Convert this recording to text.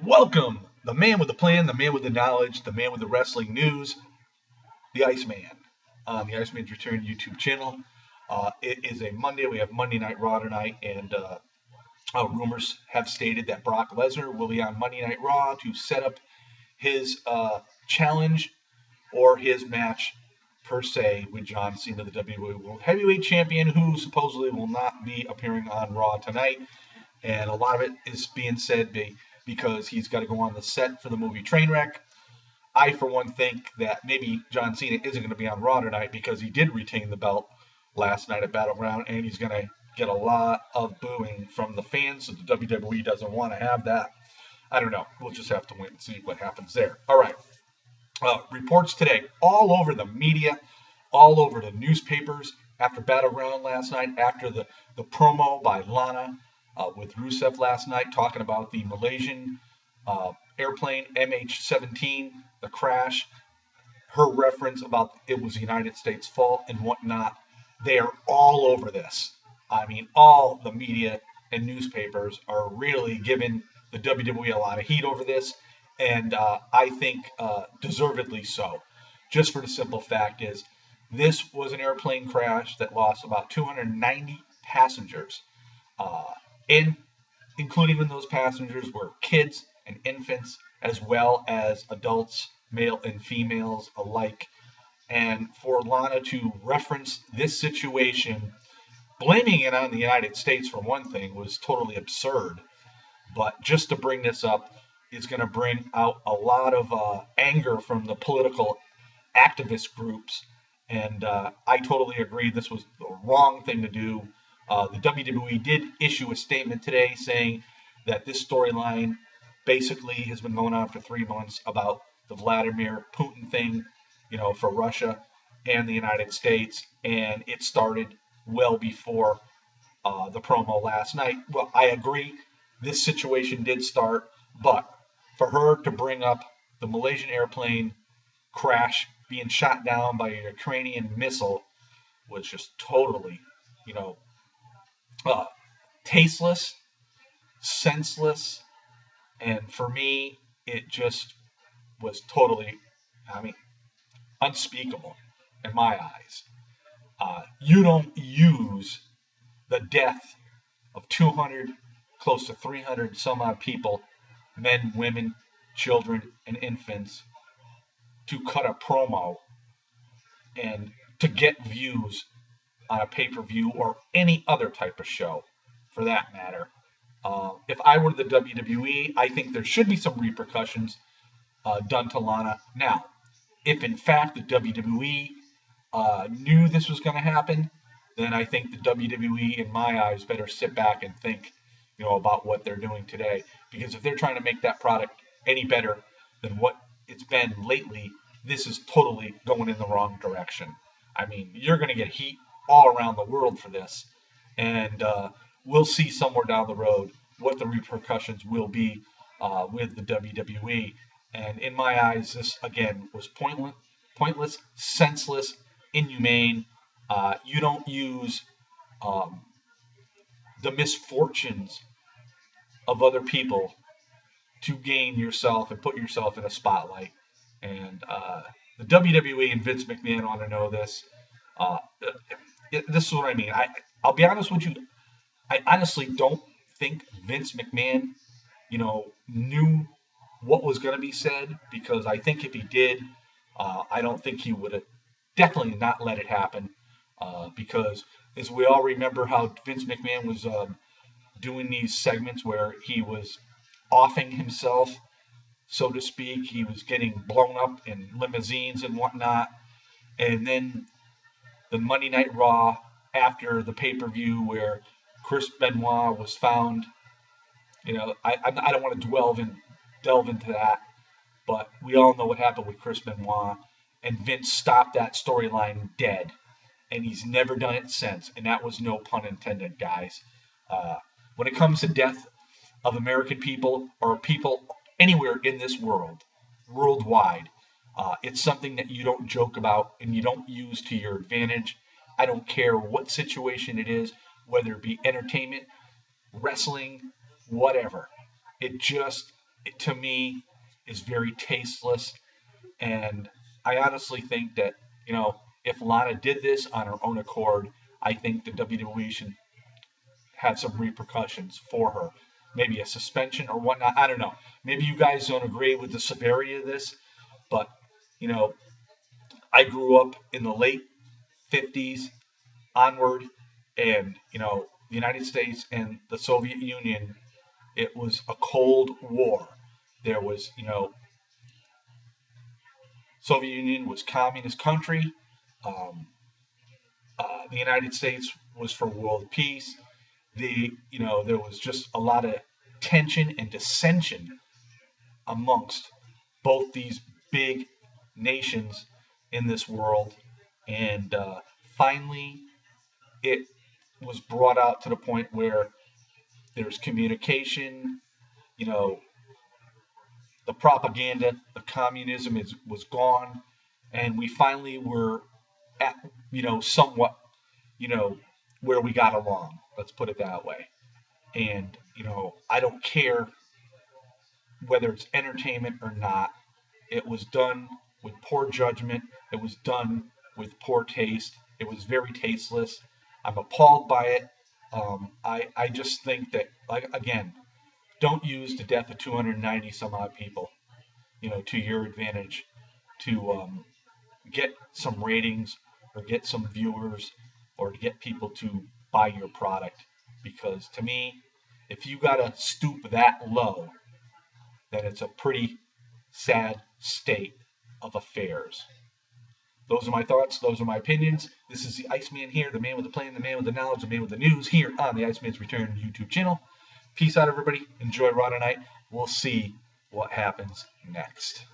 Welcome, the man with the plan, the man with the knowledge, the man with the wrestling news, the Iceman, on the Iceman's Return YouTube channel. It is a Monday. We have Monday Night Raw tonight, and rumors have stated that Brock Lesnar will be on Monday Night Raw to set up his challenge or his match per se with John Cena, the WWE World Heavyweight Champion, who supposedly will not be appearing on Raw tonight. And a lot of it is being said because he's got to go on the set for the movie Trainwreck. I, for one, think that maybe John Cena isn't going to be on Raw tonight because he did retain the belt last night at Battleground, and he's going to get a lot of booing from the fans, so the WWE doesn't want to have that. I don't know. We'll just have to wait and see what happens there. All right. Reports today all over the media, all over the newspapers after Battleground last night, after the promo by Lana with Rusev last night, talking about the Malaysian airplane MH17, the crash, her reference about it was the United States' fault and whatnot. They are all over this. I mean, all the media and newspapers are really giving the WWE a lot of heat over this, and I think deservedly so. Just for the simple fact is, this was an airplane crash that lost about 290 passengers, and including in those passengers were kids and infants, as well as adults, male and females alike. And for Lana to reference this situation, blaming it on the United States for one thing, was totally absurd. But just to bring this up is going to bring out a lot of anger from the political activist groups. And I totally agree this was the wrong thing to do. The WWE did issue a statement today saying that this storyline basically has been going on for 3 months about the Vladimir Putin thing, for Russia and the United States, and it started well before the promo last night. Well, I agree, this situation did start, but for her to bring up the Malaysian airplane crash being shot down by a Ukrainian missile was just totally, tasteless, senseless, and for me, it just was totally, unspeakable in my eyes. You don't use the death of 200, close to 300 some odd people, men, women, children, and infants, to cut a promo and to get views on a pay-per-view or any other type of show, for that matter. If I were the WWE, I think there should be some repercussions done to Lana. Now, if in fact the WWE knew this was going to happen, then I think the WWE, in my eyes, better sit back and think, about what they're doing today. Because if they're trying to make that product any better than what it's been lately, this is totally going in the wrong direction. I mean, you're going to get heat all around the world for this, and we'll see somewhere down the road what the repercussions will be with the WWE. And in my eyes, this again was pointless, senseless, inhumane. You don't use the misfortunes of other people to gain yourself and put yourself in a spotlight. And the WWE and Vince McMahon want to know this. This is what I mean. I'll be honest with you. I honestly don't think Vince McMahon, knew what was going to be said, because I think if he did, I don't think he would have definitely not let it happen, because as we all remember how Vince McMahon was doing these segments where he was offing himself, so to speak. He was getting blown up in limousines and whatnot. And then the Monday Night Raw after the pay-per-view where Chris Benoit was found, I don't want to delve into that, but we all know what happened with Chris Benoit, and Vince stopped that storyline dead, and he's never done it since, and that was no pun intended, guys. When it comes to death of American people or people anywhere in this world, worldwide, it's something that you don't joke about and you don't use to your advantage. I don't care what situation it is, whether it be entertainment, wrestling, whatever. It just it, to me, is very tasteless. And I honestly think that, if Lana did this on her own accord, I think the WWE should have some repercussions for her. Maybe a suspension or whatnot. I don't know. Maybe you guys don't agree with the severity of this, but, you know, I grew up in the late 50s onward, and, the United States and the Soviet Union, it was a Cold War. There was, Soviet Union was communist country. Um, the United States was for world peace. There was just a lot of tension and dissension amongst both these big nations in this world, and finally, it was brought out to the point where there's communication. You know, the propaganda, the communism was gone, and we finally were at, somewhat, you know, where we got along. Let's put it that way. And, I don't care whether it's entertainment or not. It was done with poor judgment. It was done with poor taste. It was very tasteless. I'm appalled by it. I just think that, like, again, don't use the death of 290 some odd people, to your advantage to get some ratings or get some viewers or to get people to buy your product. Because to me, if you got to stoop that low, then it's a pretty sad state of affairs. Those are my thoughts. Those are my opinions. This is the Iceman here, the man with the plan, the man with the knowledge, the man with the news here on the Iceman's Return YouTube channel. Peace out, everybody. Enjoy Raw tonight. We'll see what happens next.